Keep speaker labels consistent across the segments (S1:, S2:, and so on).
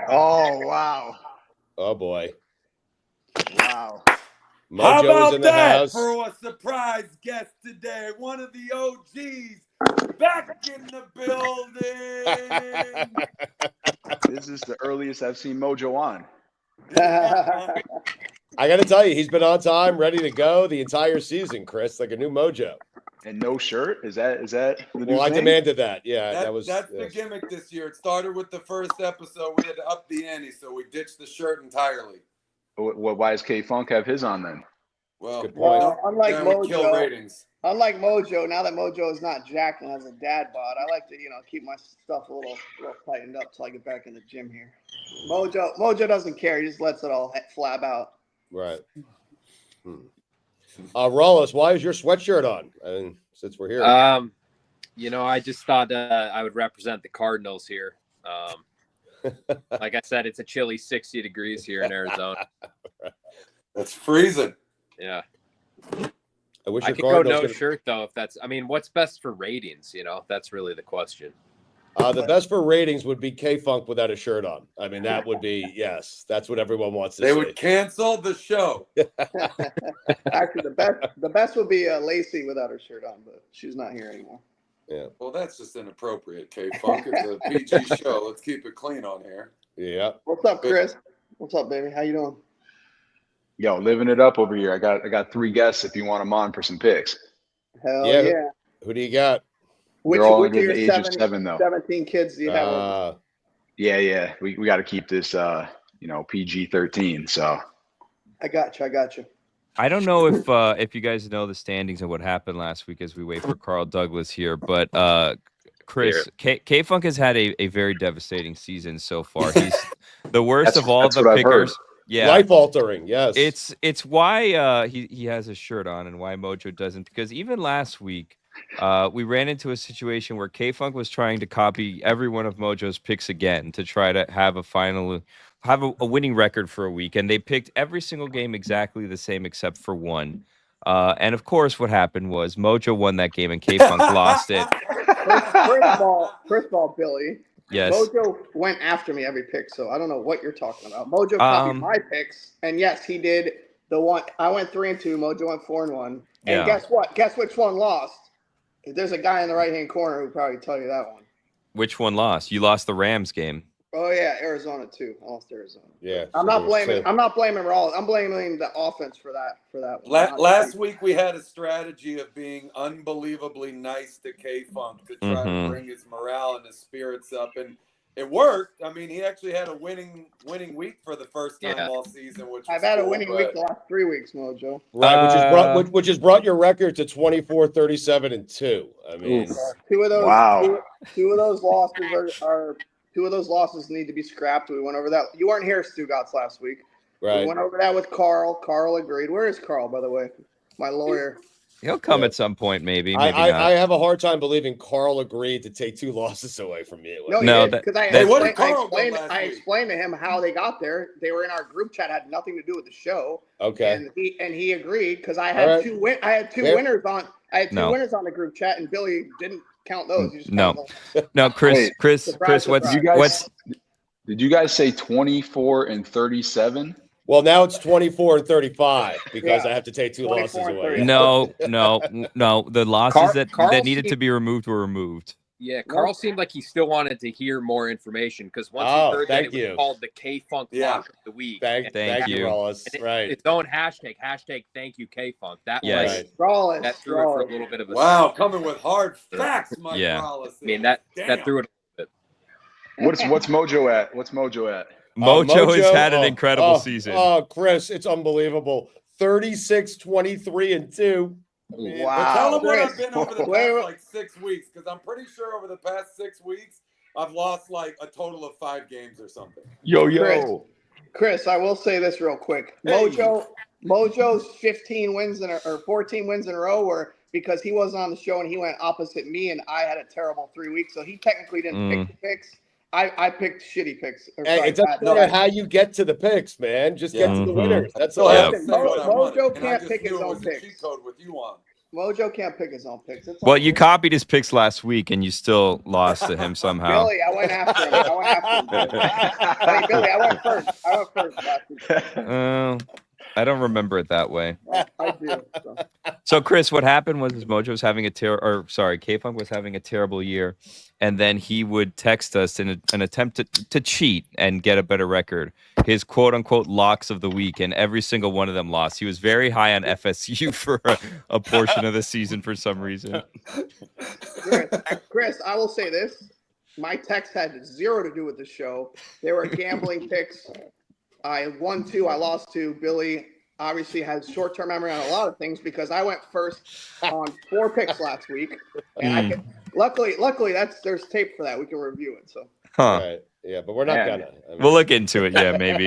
S1: Oh, wow.
S2: Oh, boy.
S1: Wow.
S2: Mojo
S3: How
S2: is
S3: about
S2: in the
S3: that
S2: house.
S3: for a surprise guest today? One of the OGs back in the building.
S1: This is the earliest I've seen Mojo on.
S2: I got to tell you, he's been on time, ready to go the entire season, Chris, like a new Mojo.
S1: And no shirt? Is that the new
S2: Well, I
S1: thing?
S2: demanded that. Yeah, that's
S3: the gimmick this year. It started with the first episode. We had to up the ante, so we ditched the shirt entirely.
S1: Why does K-Funk have his on then?
S3: Well,
S2: good point.
S4: Unlike
S3: kill ratings.
S4: Unlike Mojo, now that Mojo is not jacked and has a dad bod, I like to, keep my stuff a little tightened up till I get back in the gym here. Mojo doesn't care. He just lets it all flab out.
S2: Right. Rollis, why is your sweatshirt on? I mean, since we're here.
S5: I just thought I would represent the Cardinals here. Like I said, it's a chilly 60 degrees here in Arizona.
S3: That's freezing.
S5: Yeah.
S2: I
S5: could go no shirt though if that's. I mean, what's best for ratings? That's really the question.
S2: The best for ratings would be K-Funk without a shirt on. I mean, that would be yes. That's what everyone wants to see.
S3: They would cancel the show.
S4: Actually, the best would be Lacey without her shirt on, but she's not here anymore.
S2: Yeah.
S3: Well, that's just inappropriate, K-Funk. It's a PG show. Let's keep it clean on here.
S2: Yeah.
S4: What's up, Chris? What's up, baby? How you doing?
S1: Yo, living it up over here. I got 3 guests if you want them on for some picks.
S4: Hell yeah.
S2: Who do you got?
S1: They're all under the age of 7, though.
S4: 17 kids do you have?
S1: Yeah. We got to keep this, PG-13. So.
S4: I got you.
S6: I don't know if you guys know the standings and what happened last week as we wait for Carl Douglas here, but Chris, K-Funk has had a very devastating season so far. He's the worst of all the pickers. Yeah,
S2: life altering. Yes,
S6: it's why he has his shirt on and why Mojo doesn't. Because even last week, we ran into a situation where K-Funk was trying to copy every one of Mojo's picks again to try to have a winning record for a week, and they picked every single game exactly the same except for one. And of course, what happened was Mojo won that game and K-Funk lost it.
S4: First of all, Billy.
S6: Yes.
S4: Mojo went after me every pick, so I don't know what you're talking about. Mojo copied my picks, and yes, he did the one. I went 3-2. Mojo went 4-1. And guess what? Guess which one lost? There's a guy in the right-hand corner who probably tell you that one.
S6: Which one lost? You lost the Rams game.
S4: Oh yeah, Arizona too. I lost Arizona.
S2: Yeah.
S4: I'm not blaming Rawls. I'm blaming the offense for that one.
S3: Last week we had a strategy of being unbelievably nice to K-Funk to try to bring his morale and his spirits up, and it worked. I mean, he actually had a winning week for the first time all season.
S4: I've had a winning week the last 3 weeks, Mojo.
S2: Right, which has brought your record to 24, 37, and 2. I mean,
S4: two of those.
S1: Wow.
S4: Two of those losses are. 2 of those losses need to be scrapped. We went over that. You weren't here, Stugotz, last week.
S2: Right.
S4: We went over that with Carl. Carl agreed. Where is Carl, by the way? My lawyer.
S6: He'll come at some point, maybe.
S2: I have a hard time believing Carl agreed to take 2 losses away from you.
S4: No, because I explained to him how they got there. They were in our group chat, had nothing to do with the show.
S2: Okay.
S4: And he agreed because I had two winners on. I had 2 winners on the group chat, and Billy didn't count those.
S6: No, Chris,
S1: did you guys say 24 and 37?
S2: Well, now it's 24 and 35 because I have to take 2 losses away.
S6: No. The losses that needed to be removed were removed.
S5: Yeah, Carl seemed like he still wanted to hear more information because once he heard that it was called the K-Funk Lock of the Week.
S2: Thank you, Wallace. Right.
S5: Its own hashtag thank you K-Funk. That
S4: was
S5: that threw it for a little bit of a
S3: wow, coming with hard facts, Mike Wallace.
S5: I mean that threw it a little bit.
S1: What's Mojo at?
S6: Mojo has had an incredible season.
S2: Oh, Chris, it's unbelievable. 36, 23, and 2.
S1: Wow.
S3: Tell them what I've been over the past 6 weeks, because I'm pretty sure over the past 6 weeks I've lost like a total of 5 games or something.
S1: Yo.
S4: Chris, I will say this real quick.
S3: Hey.
S4: Mojo's 15 wins or 14 wins in a row were because he wasn't on the show and he went opposite me, and I had a terrible 3 weeks, so he technically didn't pick the picks. I picked shitty picks.
S2: It doesn't matter how you get to the picks, man. Just get to the winners. That's all.
S4: Mojo can't pick his own picks.
S3: Cheat code with you on.
S4: Mojo can't pick his own picks. It's
S6: Well,
S4: all
S6: you
S4: good.
S6: copied his picks last week, and you still lost to him somehow.
S4: Billy, I went after him. Hey, Billy, I went first. Last week.
S6: I don't remember it that way.
S4: I do.
S6: So, Chris, what happened was Mojo was having K-Funk was having a terrible year, and then he would text us in an attempt to cheat and get a better record. His quote-unquote locks of the week, and every single one of them lost. He was very high on FSU for a portion of the season for some reason.
S4: Chris, I will say this. My text had zero to do with the show. They were gambling picks. I won 2. I lost 2. Billy obviously has short-term memory on a lot of things because I went first on 4 picks last week, and I could. Luckily, there's tape for that. We can review it. So.
S6: Huh?
S2: Right. Yeah, but we're not gonna.
S6: We'll look into it. Yeah, maybe.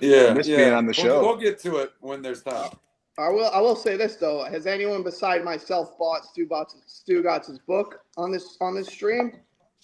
S3: Yeah,
S1: Miss being on the show.
S3: We'll get to it when there's time.
S4: I will say this though: has anyone beside myself bought Stugotz's book on this stream?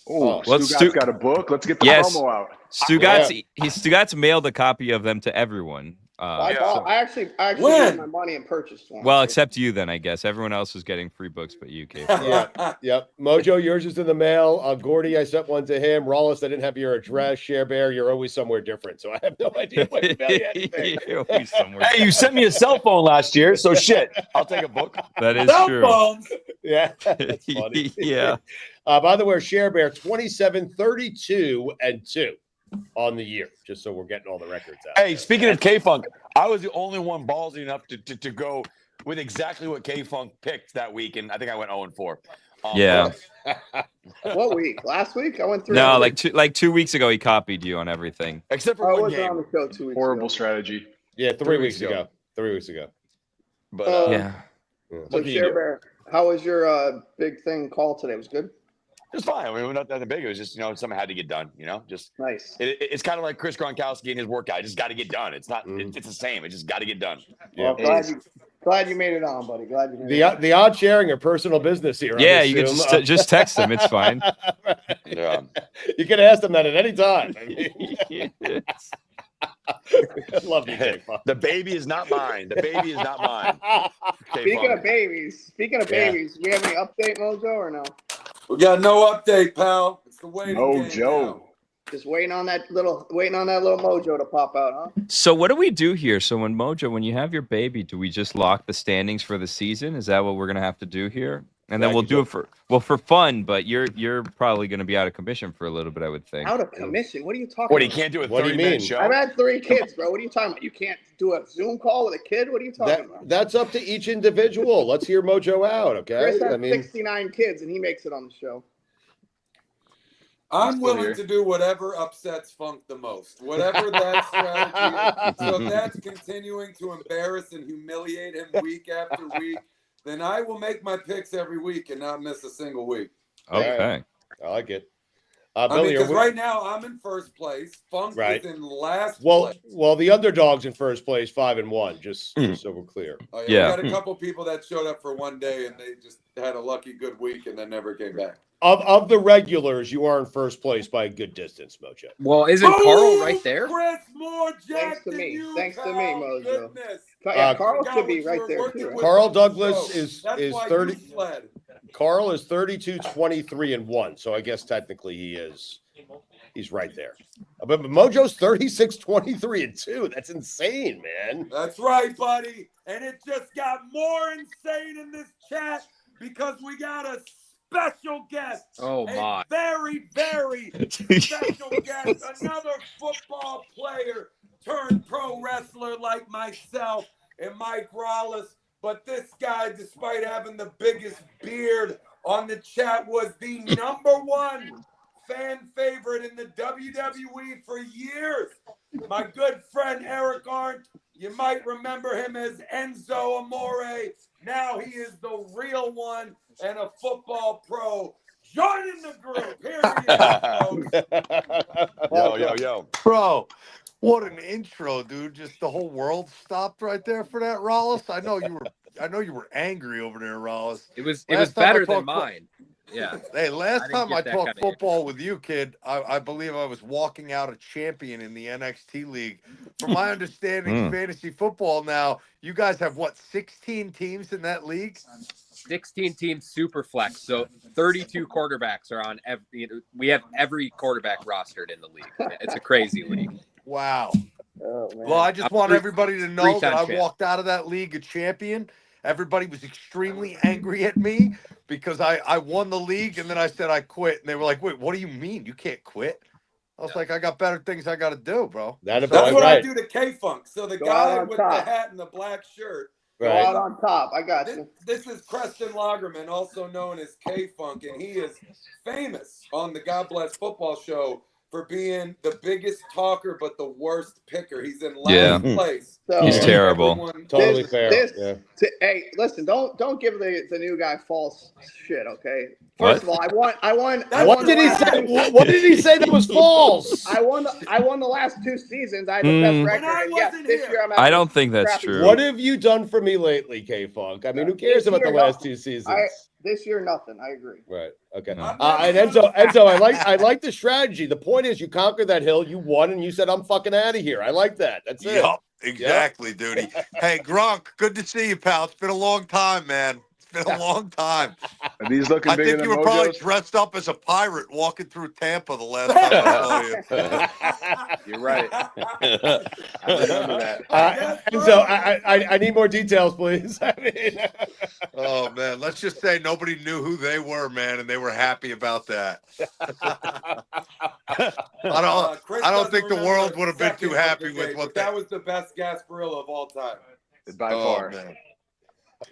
S1: Oh,
S6: well,
S1: Stugotz got a book. Let's get the promo out.
S6: Stugotz mailed a copy of them to everyone.
S4: I actually used my money and purchased one.
S6: Well, except you then, I guess. Everyone else was getting free books, but you, Kate.
S2: Yep. Mojo, yours is in the mail. Gordy, I sent one to him. Rollis, I didn't have your address. Share Bear, you're always somewhere different, so I have no idea what you mail anything.
S7: Hey, you sent me a cell phone last year, so shit. I'll take a book.
S6: That is
S3: Cell
S6: true.
S3: phones.
S2: Yeah, that's funny.
S6: Yeah.
S2: By the way, Share Bear 27, 32, and 2 on the year, just so we're getting all the records out.
S7: Hey, speaking of K-Funk, I was the only one ballsy enough to go with exactly what K-Funk picked that week, and I think I went 0-4.
S6: Yeah.
S4: What week? Last week? I went through.
S6: No, like 2 weeks ago, he copied you on everything.
S7: Except for
S4: I
S7: one
S4: wasn't
S7: game.
S4: on the show 2 weeks
S1: Horrible
S4: ago.
S1: strategy.
S2: Yeah, 3 weeks ago. 3 weeks ago.
S7: But
S6: Yeah.
S4: So Share Bear, how was your big thing call today? It was good.
S7: it's fine. I mean, not that big. It was just, something had to get done, just
S4: Nice.
S7: it's kind of like Chris Gronkowski and his workout. It just got to get done. It's not, it's the same. It just got to get done.
S4: Well, glad you made it on, buddy. Glad you made it on.
S2: The odd sharing or personal business here.
S6: Yeah, you can just text him. It's fine.
S7: Yeah.
S2: You can ask them that at any time. I mean, I love you, K-Funk.
S7: The baby is not mine. The baby is not mine.
S4: Speaking of babies, we have any update, Mojo, or no?
S3: We got no update, pal. It's the waiting game
S1: Mojo.
S3: now.
S4: Just waiting on that little Mojo to pop out, huh?
S6: So what do we do here? So when you have your baby, do we just lock the standings for the season? Is that what we're gonna have to do here? And then we'll do it for fun, but you're probably gonna be out of commission for a little bit, I would think.
S4: Out of commission? What are you talking
S7: What,
S4: about?
S7: he can't do a
S2: What do you
S7: 30-minute
S2: mean?
S7: show?
S4: I've had 3 kids, bro. What are you talking about? You can't do a Zoom call with a kid? What are you talking about?
S2: That's up to each individual. Let's hear Mojo out, okay?
S4: Chris has 69 kids, and he makes it on the show.
S3: I'm willing to do whatever upsets Funk the most. Whatever that strategy is. So if that's continuing to embarrass and humiliate him week after week, then I will make my picks every week and not miss a single week.
S6: Okay.
S2: I like it.
S3: I mean,
S2: Billy,
S3: because right now I'm in first place. Funk is in last place.
S2: Well, the underdog's in first place, 5-1, just so we're clear.
S3: Oh,
S6: Yeah.
S3: We got a couple people that showed up for one day and they just had a lucky good week and then never came back.
S2: Of the regulars, you are in first place by a good distance, Mojo.
S5: Well, isn't Carl right there?
S3: Chris more jacked
S4: Thanks to
S3: than
S4: me.
S3: you,
S4: Thanks to
S3: Carl.
S4: me, Mojo.
S3: Goodness.
S4: Yeah, Carl
S3: Forgot
S4: should be
S3: what you
S4: right
S3: were
S4: there
S3: working
S4: too.
S3: with.
S4: Right?
S2: Carl Douglas is
S3: That's why
S2: 30.
S3: you fled.
S2: Carl is 32, 23, and 1. So I guess technically he's right there. But Mojo's 36, 23, and 2. That's insane, man.
S3: That's right, buddy. And it just got more insane in this chat because we got a special guest.
S5: Oh, my.
S3: A very, very special guest. Another football player turned pro wrestler like myself and Mike Rollis. But this guy, despite having the biggest beard on the chat, was the #1 fan favorite in the WWE for years. My good friend Eric Arndt, you might remember him as Enzo Amore. Now he is the real one and a football pro. Joining the group. Here he is, folks.
S7: Yo.
S8: Bro, what an intro, dude. Just the whole world stopped right there for that, Rollis. I know you were angry over there, Rollis.
S5: It was
S8: Last time I
S5: better than
S8: talked-
S5: mine. Yeah.
S8: Hey, last
S5: didn't
S8: time
S5: get
S8: I
S5: that
S8: talked
S5: kinda
S8: football with you, kid, I believe I was walking out a champion in the NXT league. From my understanding, fantasy football now, you guys have what, 16 teams in that league?
S5: 16 teams super flex. So 32 quarterbacks are on we have every quarterback rostered in the league. It's a crazy league.
S8: Wow.
S4: Oh, man.
S8: Well, I just want everybody to know that I
S5: champ.
S8: walked out of that league a champion. Everybody was extremely angry at me because I won the league and then I said I quit. And they were like, wait, what do you mean? You can't quit? I was like, I got better things I got to do, bro.
S2: That's
S3: That's what I
S2: right.
S3: do to K-Funk. So the
S4: Go out
S3: guy
S4: on
S3: with
S4: top.
S3: the hat and the black shirt.
S4: Go out on top. I got you.
S3: This is Preston Lagerman, also known as K-Funk, and he is famous on the God Bless Football Show for being the biggest talker but the worst picker. He's in last place.
S4: So,
S6: He's terrible.
S2: Totally fair. Yeah.
S4: Hey, listen, don't give the new guy false shit, okay? First of all, I won.
S2: What did he say? What did he say that was false?
S4: I won the last 2 seasons. I had the best record.
S3: When I
S4: And yes,
S3: wasn't
S4: this
S3: here.
S4: year I'm
S6: I don't think that's
S4: crappy.
S6: true.
S2: What have you done for me lately, K-Funk? I mean, who cares about the last 2 seasons?
S4: This year, nothing. I agree.
S2: Right. Okay.
S6: No.
S2: And Enzo, I like the strategy. The point is, you conquered that hill, you won, and you said, "I'm fucking out of here." I like that. That's it.
S8: Yup, exactly, dude. Hey, Gronk, good to see you, pal. It's been a long time, man. It's been a long time.
S1: Are these looking
S8: I
S1: bigger
S8: think
S1: than
S8: you were probably
S1: Mojo's?
S8: dressed up as a pirate walking through Tampa the last time I saw you.
S1: You're right. I remember that.
S2: Enzo, I need more details, please. I mean,
S8: Oh man, let's just say nobody knew who they were, man, and they were happy about that. I don't think the world would have been too happy with what
S3: that was the best Gasparilla of all time.
S1: By
S8: Oh
S1: far.
S8: man,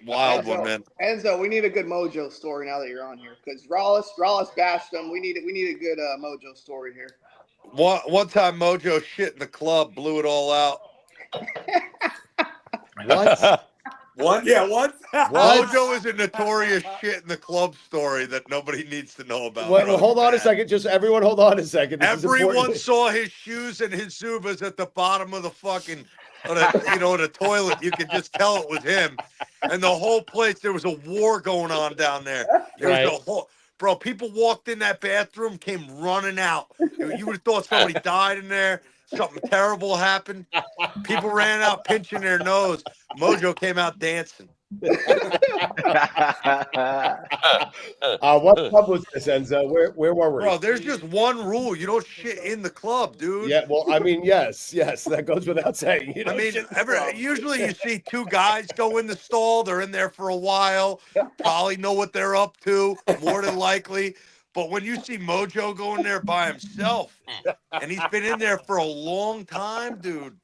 S8: wild one, man.
S4: Enzo, we need a good Mojo story now that you're on here because Rollis bashed them. We need a good Mojo story here.
S8: One time, Mojo shit in the club, blew it all out.
S2: what?
S3: One.
S8: Mojo is a notorious shit in the club story that nobody needs to know about.
S2: Well, hold on a second. Just everyone, hold on a second. This is
S8: Everyone
S2: important.
S8: saw his shoes and his Zubas at the bottom of the fucking, the toilet. You could just tell it was him. And the whole place, there was a war going on down there. There was a whole, bro, people walked in that bathroom, came running out. You would have thought somebody died in there. Something terrible happened. People ran out pinching their nose. Mojo came out dancing.
S2: What club was this, Enzo? Where were we?
S8: Bro, there's just one rule. You don't shit in the club, dude.
S2: Yeah, well, I mean, yes, that goes without saying. You know,
S8: I mean, usually you see 2 guys go in the stall. They're in there for a while. Probably know what they're up to, more than likely. But when you see Mojo go in there by himself, and he's been in there for a long time, dude.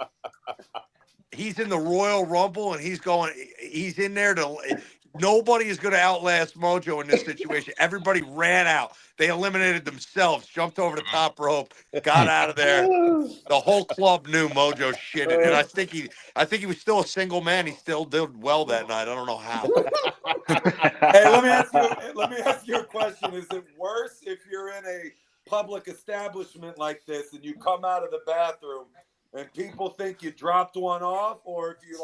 S8: He's in the Royal Rumble, and he's in there to. Nobody is going to outlast Mojo in this situation. Everybody ran out. They eliminated themselves, jumped over the top rope, got out of there. The whole club knew Mojo shitted, and I think he was still a single man. He still did well that night. I don't know how.
S3: Hey, let me ask you a question. Is it worse if you're in a public establishment like this and you come out of the bathroom and people think you dropped one off, or if you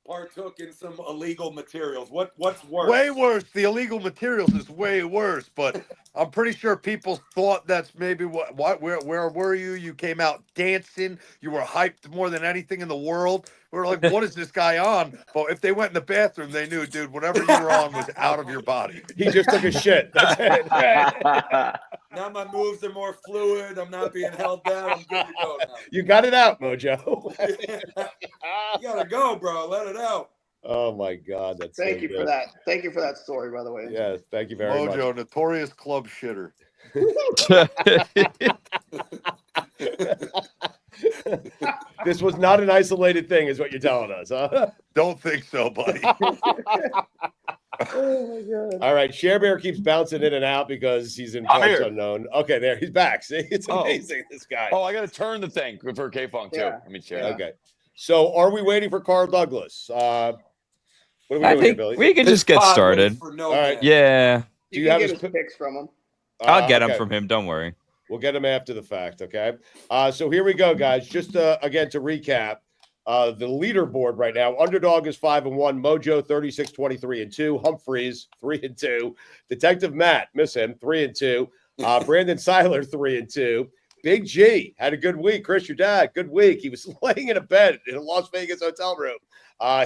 S3: partook in some illegal materials? What's worse?
S8: Way worse. The illegal materials is way worse, but I'm pretty sure people thought that's maybe where were you? You came out dancing. You were hyped more than anything in the world. We were like, what is this guy on? But if they went in the bathroom, they knew, dude, whatever you were on was out of your body.
S2: he just took a shit. That's it.
S3: Now my moves are more fluid. I'm not being held down. I'm good to go now.
S2: You got it out, Mojo.
S3: You gotta go, bro. Let it out.
S2: Oh my God, that's
S4: Thank you for that. Thank you for that story, by the way.
S2: Yes, thank you very much.
S8: Mojo, notorious club shitter.
S2: This was not an isolated thing, is what you're telling us, huh?
S8: Don't think so, buddy.
S4: Oh my God.
S2: All right, Share Bear keeps bouncing in and out because he's in parts unknown. Okay, there he's back. See, it's amazing. This guy.
S7: Oh, I got to turn the thing for K-Funk too.
S4: Yeah.
S7: Let me share.
S2: Okay. So, are we waiting for Carl Douglas? What are we
S6: I
S2: doing,
S6: think
S2: Billy?
S6: we can just get started.
S3: All
S2: right.
S6: Yeah,
S2: Do
S4: You
S2: you
S4: can
S2: have
S4: get his picks from him.
S6: I'll get him
S2: okay.
S6: from him. Don't worry.
S2: We'll get him after the fact. Okay. So here we go, guys. Just again to recap. the leaderboard right now. Underdog is 5-1. Mojo 36-23-2. Humphreys 3-2. Detective Matt, miss him, 3-2. Brandon Seiler 3-2. Big G had a good week. Chris, your dad, good week. He was laying in a bed in a Las Vegas hotel room.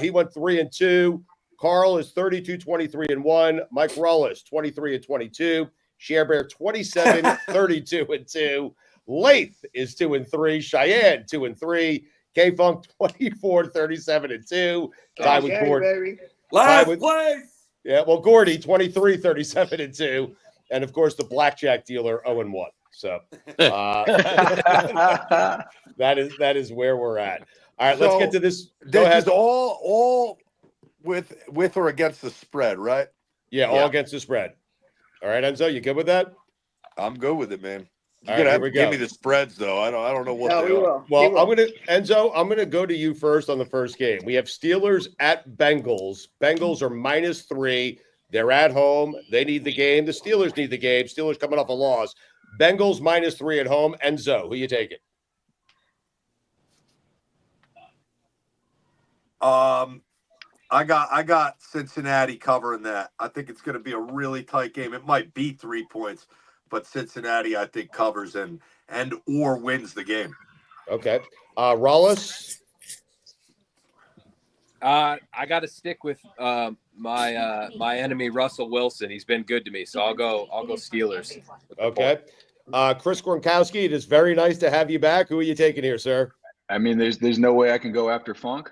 S2: He went 3-2. Carl is 32-23-1. Mike Rollis 23-22. Cherbear 27-32-2. Lath is 2-3. Cheyenne 2-3. K-Funk 24-37-2. Tie with Gordon.
S3: Last place.
S2: Yeah, well, Gordy 23-37-2. And of course, the blackjack dealer 0-1. So that is where we're at. All right, let's get to this. Go ahead.
S8: This is all with or against the spread, right?
S2: Yeah, all against the spread. All right, Enzo, you good with that?
S8: I'm good with it, man. You're
S2: All
S8: gonna
S2: right,
S8: have
S2: here
S8: to
S2: we
S8: give
S2: go.
S8: me the spreads, though. I don't know what
S4: No,
S8: they
S4: we
S8: are.
S4: will.
S2: Well, I'm gonna go to you first on the first game. We have Steelers at Bengals. Bengals are -3. They're at home. They need the game. The Steelers need the game. Steelers coming off a loss. Bengals -3 at home. Enzo, who you taking?
S8: I got Cincinnati covering that. I think it's going to be a really tight game. It might be 3 points, but Cincinnati, I think, covers and or wins the game.
S2: Okay. Rollis?
S5: I got to stick with my enemy Russell Wilson. He's been good to me, so I'll go Steelers.
S2: Okay. Chris Gronkowski, it is very nice to have you back. Who are you taking here, sir?
S1: I mean, there's no way I can go after Funk.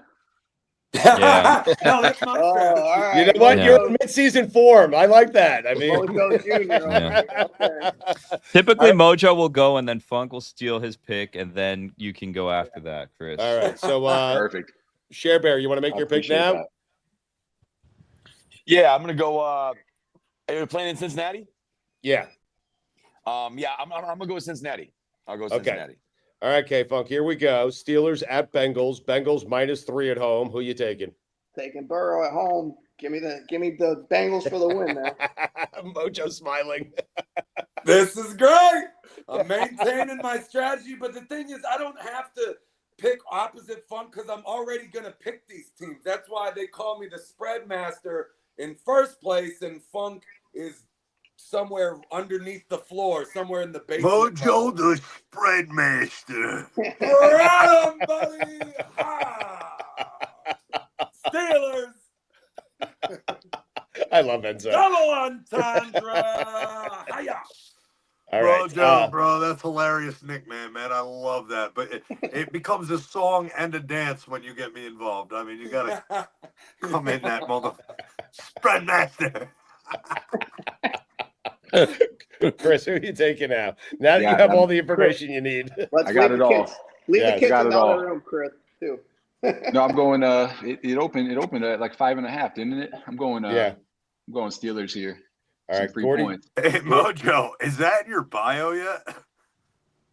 S6: Yeah.
S3: No, that's my strategy.
S4: All right.
S2: You know what?
S6: Yeah.
S2: You're in mid-season form. I like that. I mean,
S4: Mojo Jr.
S6: Yeah.
S4: Okay.
S6: Typically, Mojo will go, and then Funk will steal his pick, and then you can go after that, Chris.
S2: all right. So,
S1: Perfect.
S2: Share Bear, you want to make
S1: I
S2: your pick
S1: appreciate
S2: now?
S1: that.
S7: Yeah, I'm gonna go. Are you playing in Cincinnati?
S2: Yeah.
S7: Yeah, I'm gonna go with Cincinnati. I'll go with
S2: Okay.
S7: Cincinnati.
S2: All right, K-Funk, here we go. Steelers at Bengals. Bengals -3 at home. Who you taking?
S4: Taking Burrow at home. Give me the Bengals for the win now.
S2: Mojo smiling.
S3: This is great. I'm maintaining my strategy, but the thing is, I don't have to pick opposite Funk because I'm already gonna pick these teams. That's why they call me the spread master in first place, and Funk is somewhere underneath the floor, somewhere in the basement.
S8: Mojo, the spread master.
S3: Right on, buddy. Ha! Steelers.
S2: I love Enzo.
S3: Double entendre. Hiya.
S2: All right.
S8: Mojo, bro, that's hilarious nickname, man. I love that. But it becomes a song and a dance when you get me involved. I mean, you got to come in that mother spread master.
S2: Chris, who are you taking now? Now that you
S1: Yeah,
S2: have all the information you need.
S4: Let's
S1: I got
S4: leave
S1: it
S4: the
S1: all.
S4: kids. Leave
S2: Yeah,
S4: the kids
S1: got
S4: in
S1: it
S4: the
S1: all.
S4: other room, Chris, too.
S1: No, I'm going. It opened at like 5.5, didn't it? I'm going.
S2: Yeah.
S1: I'm going Steelers here.
S2: All
S1: Some
S2: right,
S1: free
S2: Gordy.
S1: points.
S8: Hey, Mojo, is that in your bio yet?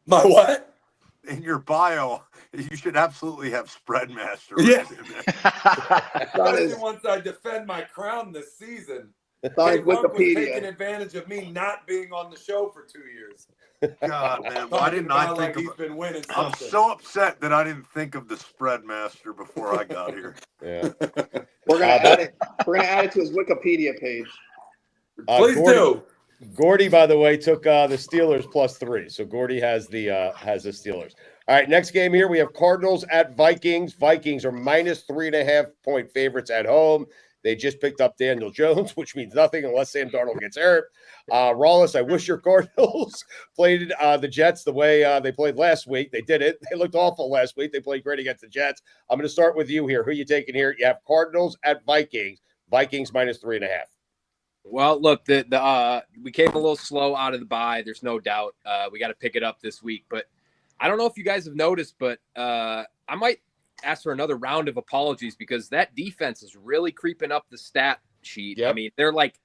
S3: My what?
S8: In your bio, you should absolutely have spread master.
S3: Yeah.
S8: in there.
S3: Especially once I defend my crown this season.
S4: It's on his
S3: Funk was taking
S4: Wikipedia.
S3: advantage of me not being on the show for 2 years.
S8: God, man, why
S3: Talking
S8: didn't I
S3: about
S8: think
S3: like he's
S8: of?
S3: been winning
S8: I'm
S3: something.
S8: so upset that I didn't think of the spread master before I got here.
S2: Yeah.
S4: We're gonna add it. We're gonna add it to his Wikipedia page.
S3: Please do.
S2: Gordy, by the way, took the Steelers +3. So Gordy has the Steelers. All right, next game here we have Cardinals at Vikings. Vikings are -3.5 point favorites at home. They just picked up Daniel Jones, which means nothing unless Sam Darnold gets hurt. Rollis, I wish your Cardinals played the Jets the way they played last week. They did it. They looked awful last week. They played great against the Jets. I'm going to start with you here. Who are you taking here? You have Cardinals at Vikings. Vikings -3.5.
S5: Well, look, we came a little slow out of the bye. There's no doubt. We got to pick it up this week. But I don't know if you guys have noticed, but I might ask for another round of apologies because that defense is really creeping up the stat sheet.
S2: Yep.
S5: I mean, they're like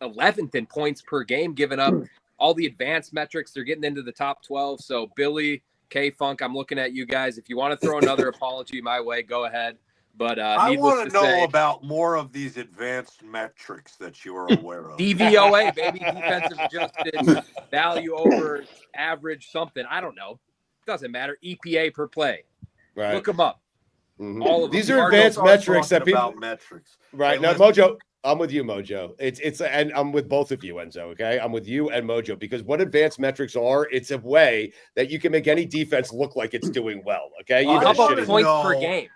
S5: 11th in points per game, giving up all the advanced metrics. They're getting into the top 12. So, Billy, K-Funk, I'm looking at you guys. If you want to throw another apology my way, go ahead. But
S8: I want to know
S5: say,
S8: about more of these advanced metrics that you are aware of.
S5: DVOA, baby, defensive adjusted value over average something. I don't know. Doesn't matter. EPA per play.
S2: Right.
S5: Look them up.
S2: Mhm.
S5: All of
S2: These
S5: them.
S2: are advanced
S8: Cardinals
S2: metrics that people.
S8: about metrics.
S2: Right
S8: Hey,
S2: now,
S8: listen.
S2: Mojo, I'm with you, Mojo. It's and I'm with both of you, Enzo. Okay, I'm with you and Mojo because what advanced metrics are, it's a way that you can make any defense look like it's doing well. Okay,
S8: Well,
S2: even
S5: How
S2: a
S5: about
S2: shitty.
S5: points per
S8: know-
S5: game?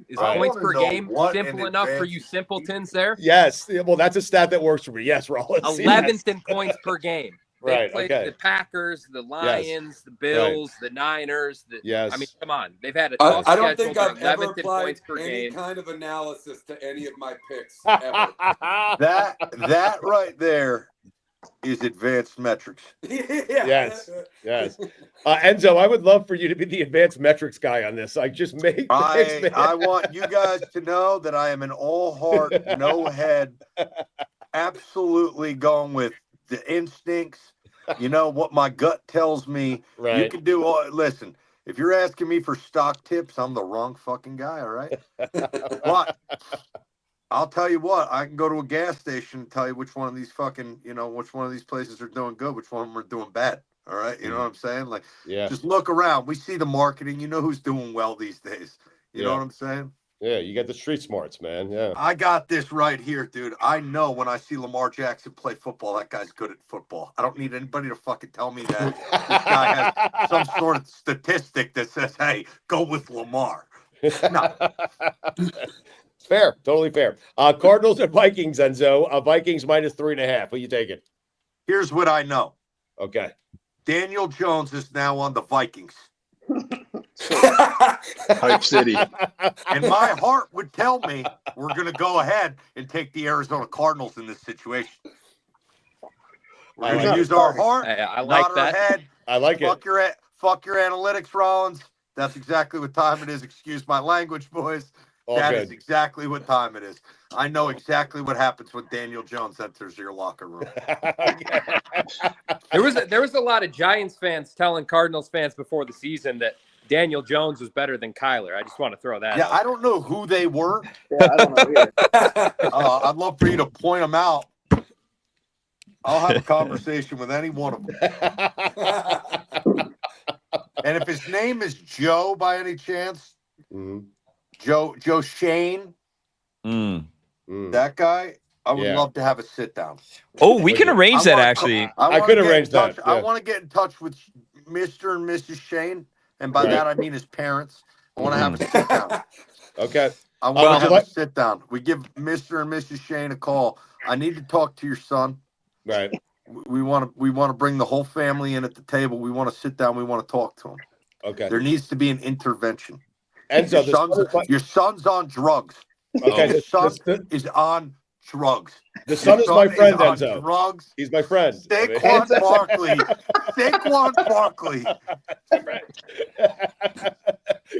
S5: Is
S2: Right.
S5: points
S8: I
S5: per
S8: wanna know
S5: game
S8: what
S5: simple
S8: an
S5: enough for
S8: advanced-
S5: you simpletons there?
S2: Yes, well, that's a stat that works for me. Yes, Rollins.
S5: 11th
S2: Yes.
S5: in points per game. They
S2: Right,
S5: played
S2: okay.
S5: the Packers, the Lions, the Bills, the Niners.
S2: Yes.
S5: I mean, come on. They've had a
S3: I
S5: tough
S3: don't
S5: schedule.
S3: think
S5: They're
S3: I've ever
S5: 11th in
S3: applied
S5: points per
S3: any
S5: game.
S3: kind of analysis to any of my picks ever.
S8: That right there is advanced metrics.
S2: Yes. Yes. Enzo, I would love for you to be the advanced metrics guy on this. Like, just make picks, man.
S8: I want you guys to know that I am an all heart, no head, absolutely going with the instincts. You know what my gut tells me.
S2: Right.
S8: You can do all. Listen, if you're asking me for stock tips, I'm the wrong fucking guy. All right. But I'll tell you what, I can go to a gas station and tell you which one of these fucking, which one of these places are doing good, which one of them are doing bad. All right. You know what I'm saying? Like,
S2: Yeah.
S8: just look around. We see the marketing. You know who's doing well these days. You know what I'm saying?
S2: Yeah, you got the street smarts, man. Yeah.
S8: I got this right here, dude. I know when I see Lamar Jackson play football, that guy's good at football. I don't need anybody to fucking tell me that this guy has some sort of statistic that says, hey, go with Lamar. No.
S2: Fair, totally fair. Cardinals and Vikings, Enzo. Vikings minus 3.5. What you taking?
S8: Here's what I know.
S2: Okay.
S8: Daniel Jones is now on the Vikings.
S1: Hype City.
S8: And my heart would tell me we're going to go ahead and take the Arizona Cardinals in this situation. We're going to use our heart,
S5: I like
S8: not our
S5: that.
S8: head.
S2: I like
S8: Fuck your analytics, Rollins. That's exactly what time it is. Excuse my language, boys. That is exactly what time it is. I know exactly what happens when Daniel Jones enters your locker room.
S5: There was a lot of Giants fans telling Cardinals fans before the season that Daniel Jones was better than Kyler. I just want to throw that out.
S8: I don't know who they were.
S4: Yeah, I don't know either.
S8: I'd love for you to point them out. I'll have a conversation with any one of them. And if his name is Joe by any chance, Joe Shane, that guy, I would love to have a sit down.
S6: Oh, we can arrange that actually.
S2: I could arrange that. Yeah.
S8: I want to get in touch with Mr. and Mrs. Shane. And by that, I mean his parents. I want to have a sit down.
S2: Okay.
S8: I want to have a sit down. We give Mr. and Mrs. Shane a call. I need to talk to your son.
S2: Right.
S8: We want to bring the whole family in at the table. We want to sit down. We want to talk to him.
S2: Okay.
S8: There needs to be an intervention.
S2: Enzo,
S8: your son's on drugs.
S2: Okay.
S8: Your son is on drugs.
S2: The son is my friend,
S8: on
S2: Enzo.
S8: Drugs.
S2: He's my friend.
S8: Saquon Barkley. Saquon Barkley.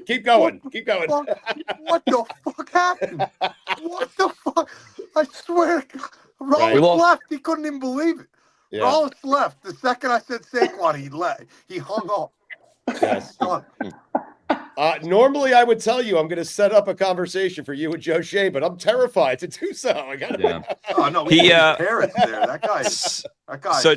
S2: Keep going. Keep going.
S8: What the fuck happened? What the fuck? I swear. Rollins left. He couldn't even believe it.
S2: Yeah.
S8: Rollins left. The second I said Saquon, he left. He hung up.
S2: Yes. Normally, I would tell you I'm going to set up a conversation for you and Joe Shea, but I'm terrified to do so. I got to.
S8: Oh no, we have parents there. That guy's
S6: so,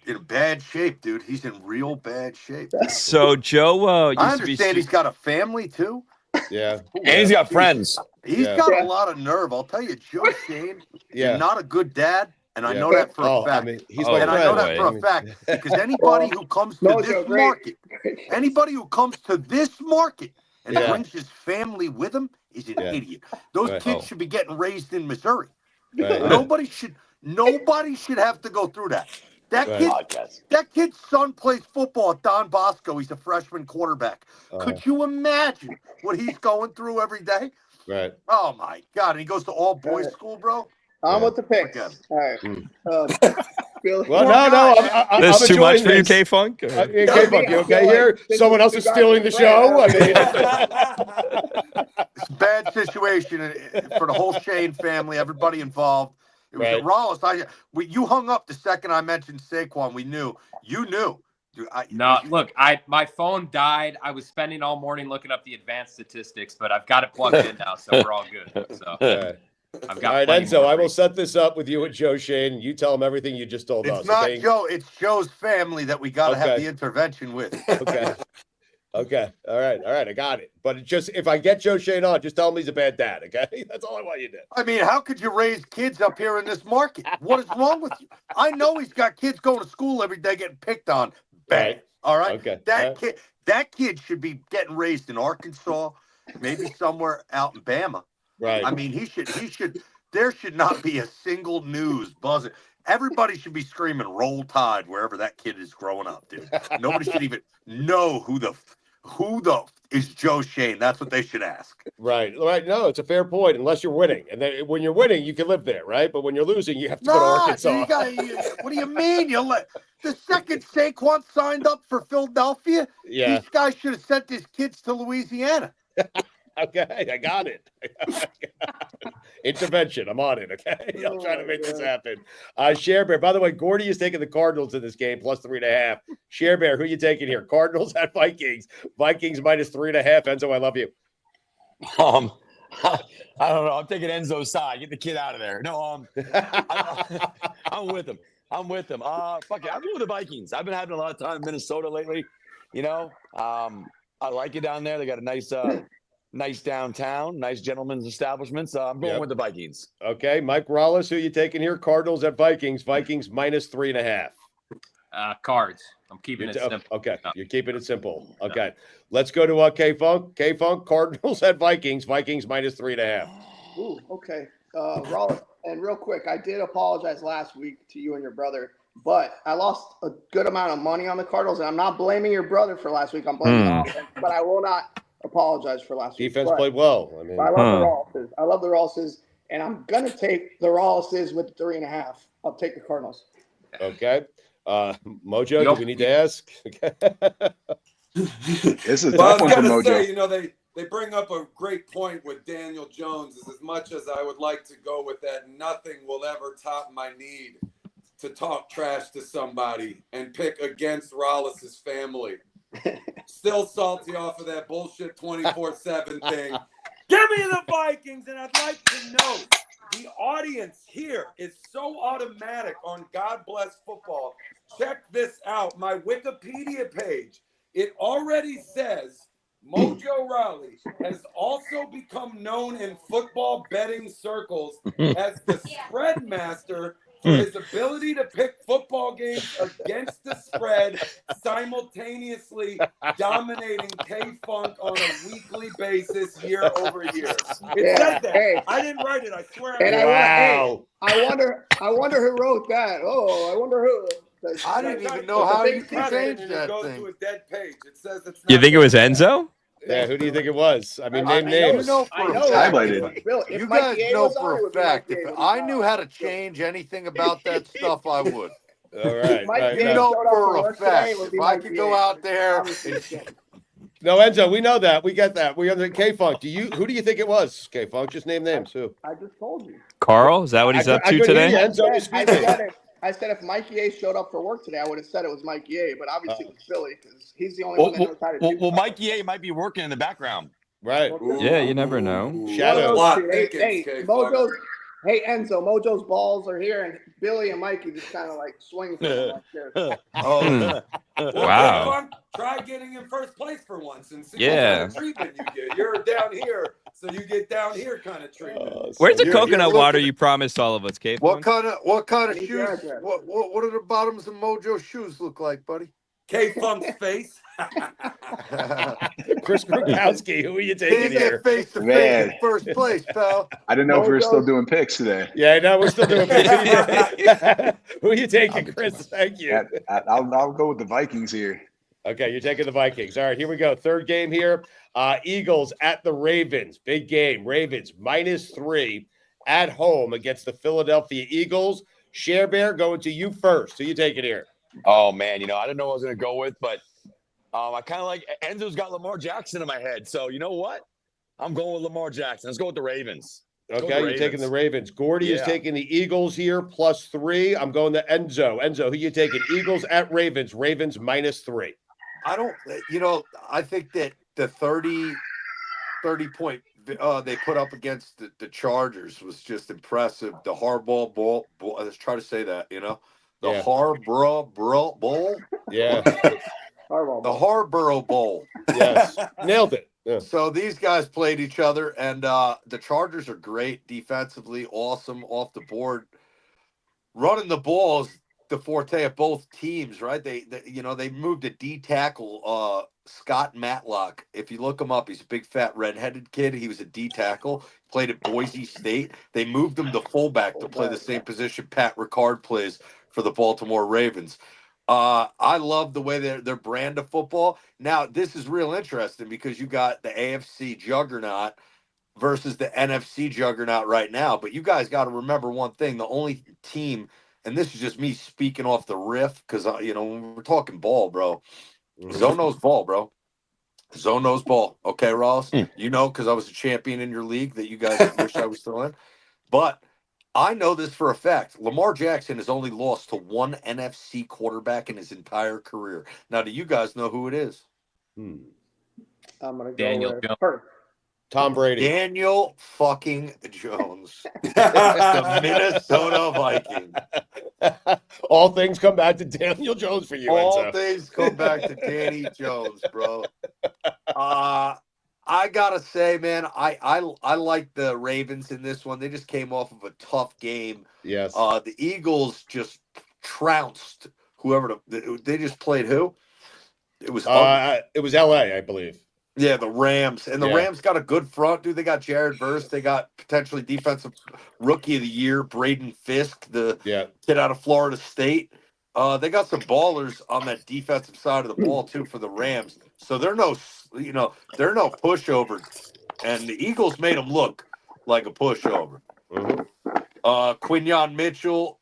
S8: in bad shape, dude. He's in real bad shape.
S6: So Joe,
S8: I understand he's got a family too.
S2: Yeah,
S7: and he's got friends.
S8: He's got a lot of nerve. I'll tell you, Joe Shane is not a good dad. And I know that for a fact.
S2: I mean, he's my friend.
S8: I know that for a fact because anybody who comes to this market, and brings his family with him is an idiot. Those kids should be getting raised in Missouri.
S2: Right.
S8: Nobody should have to go through that. That kid's son plays football at Don Bosco. He's a freshman quarterback. Could you imagine what he's going through every day?
S2: Right.
S8: Oh my God! And he goes to all boys school, bro.
S4: I'm with the picks. All right.
S2: Well, no.
S6: That's too much for you,
S2: K
S6: K-Funk?
S2: K-Funk, you okay here? Someone else is stealing the show? I mean,
S8: it's a bad situation for the whole Shane family, everybody involved. It was Rollins. You hung up the second I mentioned Saquon. We knew. You knew. Dude,
S5: look, my phone died. I was spending all morning looking up the advanced statistics, but I've got it plugged in now, so we're all good. So. I've got
S2: all right, Enzo, I will set this up with you and Joe Shane. You tell him everything you just told us.
S8: It's not Joe. It's Joe's family that we got to have the intervention with.
S2: Okay. Okay. All right. I got it. But if I get Joe Shane on, just tell him he's a bad dad. Okay. That's all I want you to do.
S8: I mean, how could you raise kids up here in this market? What is wrong with you? I know he's got kids going to school every day getting picked on. Bad.
S2: Right.
S8: All right.
S2: Okay.
S8: That kid should be getting raised in Arkansas, maybe somewhere out in Bama.
S2: Right.
S8: I mean, there should not be a single news buzzing. Everybody should be screaming "Roll Tide" wherever that kid is growing up, dude. Nobody should even know who the is Joe Shane. That's what they should ask.
S2: Right. No, it's a fair point. Unless you're winning, and then when you're winning, you can live there, right? But when you're losing, you have to go to Arkansas.
S8: What do you mean? The second Saquon signed up for Philadelphia, these guys should have sent his kids to Louisiana.
S2: Okay, I got it. Intervention. I'm on it. Okay, I'll try to make this happen. Share Bear. By the way, Gordy is taking the Cardinals in this game plus 3.5. Share Bear, who you taking here? Cardinals at Vikings. Vikings minus 3.5. Enzo, I love you.
S7: I don't know. I'm taking Enzo's side. Get the kid out of there. No, I'm with him. Fuck it. I'm going with the Vikings. I've been having a lot of time in Minnesota lately. I like it down there. They got a nice downtown, nice gentleman's establishment. So I'm going with the Vikings.
S2: Okay, Mike Rollis, who you taking here? Cardinals at Vikings. Vikings minus 3.5.
S5: Cards. I'm keeping it simple.
S2: Okay, you're keeping it simple. Okay, let's go to K-Funk. K-Funk, Cardinals at Vikings. Vikings minus 3.5.
S4: Ooh, okay. Rollis, and real quick, I did apologize last week to you and your brother, but I lost a good amount of money on the Cardinals, and I'm not blaming your brother for last week. I'm blaming the offense, but I will not apologize for last week.
S2: Defense played well. I mean,
S4: I love the Rollises. I love the Rollises, and I'm going to take the Rollises with 3.5. I'll take the Cardinals.
S2: Okay. Mojo, do we need to ask?
S1: This is
S3: Well, I
S1: tough
S3: was
S1: one for
S3: going to
S1: Mojo.
S3: say, they bring up a great point with Daniel Jones. Is as much as I would like to go with that, nothing will ever top my need to talk trash to somebody and pick against Rollis's family. Still salty off of that bullshit 24/7 thing. Give me the Vikings, and I'd like to know the audience here is so automatic on God Bless Football. Check this out. My Wikipedia page. It already says Mojo Rawley has also become known in football betting circles as the spread master for his ability to pick football games against the spread, simultaneously dominating K-Funk on a weekly basis year over year. It says that.
S4: Hey.
S3: I didn't write it. I swear.
S2: Wow.
S4: I wonder who wrote that. Oh, I wonder who.
S8: I didn't even know how you can change
S3: It
S8: that
S3: goes
S8: thing.
S3: to a dead page. It says it's.
S6: You
S3: not
S6: think it was
S3: there.
S6: Enzo?
S2: Yeah, who do you think it was? I mean, name
S8: I
S2: names.
S8: know
S4: I
S8: for a
S4: know
S8: fact.
S1: Highlighted.
S8: You guys know for a fact. If I knew how to change anything about that stuff, I would.
S2: All right.
S4: Mike,
S8: You know for a fact. If I could go out there.
S2: No, Enzo, we know that. We get that. We under K-Funk. Who do you think it was? K-Funk, just name names. Who?
S4: I just told you.
S6: Carl, is that what he's up to
S2: couldn't hear
S6: today?
S2: you, Enzo was speaking.
S4: I said if Mike Ye showed up for work today, I would have said it was Mike Ye, but obviously it was Philly because he's the only one that knows how to do
S7: Well, Mike Ye might be working in the background.
S2: Right.
S6: Yeah, you never know.
S2: Shadows.
S4: Mojo's. Hey Enzo, Mojo's balls are here, and Billy and Mikey just kind of like swing for him like this.
S7: Oh,
S6: Wow.
S3: Try getting in first place for once and see
S6: Yeah.
S3: what kind of treatment you get. You're down here, so you get down here kind of treatment.
S6: Where's the
S8: You're
S6: coconut
S8: looking
S6: water
S8: at-
S6: you promised all of us, Kate?
S8: What kind of
S4: Any
S8: shoes?
S4: address.
S8: What do the bottoms of Mojo's shoes look like, buddy?
S3: K-Funk's face.
S2: Chris Gronkowski, who are you
S8: Can't
S2: taking
S8: get
S2: here?
S8: face to face
S1: Man.
S8: in first place, pal.
S1: I didn't know if we were
S4: Mojo.
S1: still doing picks today.
S2: Yeah, no, we're still doing Who are you taking, Chris? Thank you.
S1: I'll go with the Vikings here.
S2: Okay, you're taking the Vikings. All right, here we go. Third game here. Eagles at the Ravens. Big game. Ravens -3 at home against the Philadelphia Eagles. Share Bear, going to you first. Who you taking here?
S7: Oh man, I didn't know what I was going to go with, but I kind of like Enzo's got Lamar Jackson in my head. So you know what? I'm going with Lamar Jackson. Let's go with the Ravens.
S2: Okay, you're taking the Ravens. Gordy is
S7: Yeah.
S2: taking the Eagles here +3. I'm going to Enzo. Enzo, who you taking? Eagles at Ravens. Ravens -3.
S8: I don't. I think that the 30 point they put up against the Chargers was just impressive. The hardball ball. Let's try to say that. The
S2: Yeah.
S8: Harborough Bowl.
S2: Yeah.
S8: the Harborough Bowl.
S2: Yes, nailed it. Yeah.
S8: So these guys played each other, and the Chargers are great defensively, awesome off the board. Running the ball is the forte of both teams, right? They moved a D tackle, Scott Matlock. If you look him up, he's a big fat redheaded kid. He was a D tackle, played at Boise State. They moved him to fullback to play the same position Pat Ricard plays for the Baltimore Ravens. I love the way their brand of football. Now, this is real interesting because you got the AFC juggernaut versus the NFC juggernaut right now. But you guys got to remember one thing: the only team, and this is just me speaking off the riff, because when we're talking ball, bro, Zone knows ball, bro. Zone knows ball. Okay, Ross, because I was a champion in your league that you guys wish I was still in, but. I know this for a fact. Lamar Jackson has only lost to one NFC quarterback in his entire career. Now, do you guys know who it is?
S4: I'm gonna go
S5: Daniel
S4: with
S5: Jones.
S2: Tom Brady.
S8: Daniel fucking Jones. The Minnesota Vikings.
S2: All things come back to Daniel Jones for you,
S8: All
S2: Enzo.
S8: things come back to Danny Jones, bro. I gotta say, man, I like the Ravens in this one. They just came off of a tough game.
S2: Yes.
S8: The Eagles just trounced whoever they just played. Who? It was
S2: LA, I believe.
S8: Yeah, the Rams. And the Rams got a good front, dude. They got Jared Verse. They got potentially defensive rookie of the year, Braden Fisk, the kid out of Florida State. They got some ballers on that defensive side of the ball too for the Rams. So they're no pushover. And the Eagles made them look like a pushover. Quinyon Mitchell,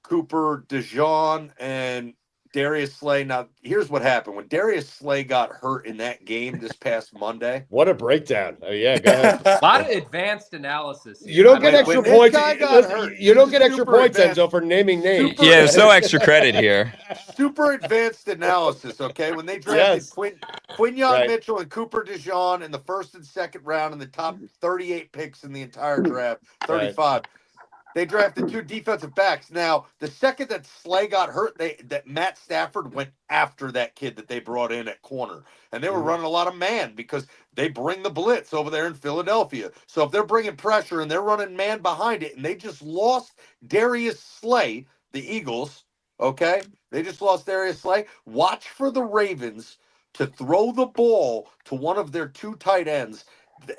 S8: Cooper DeJean, and Darius Slay. Now, here's what happened. When Darius Slay got hurt in that game this past Monday.
S2: What a breakdown. Oh, yeah, go ahead.
S5: A lot of advanced analysis.
S2: You don't get extra points. You don't get extra points, Enzo, for naming names.
S6: Yeah, there's no extra credit here.
S8: Super advanced analysis, okay? When they drafted Quinyon Mitchell and Cooper DeJean in the first and second round in the top 38 picks in the entire draft, 35. They drafted two defensive backs. Now, the second that Slay got hurt, that Matt Stafford went after that kid that they brought in at corner. And they were running a lot of man because they bring the blitz over there in Philadelphia. So if they're bringing pressure and they're running man behind it, and they just lost Darius Slay, the Eagles, okay? They just lost Darius Slay. Watch for the Ravens to throw the ball to one of their two tight ends.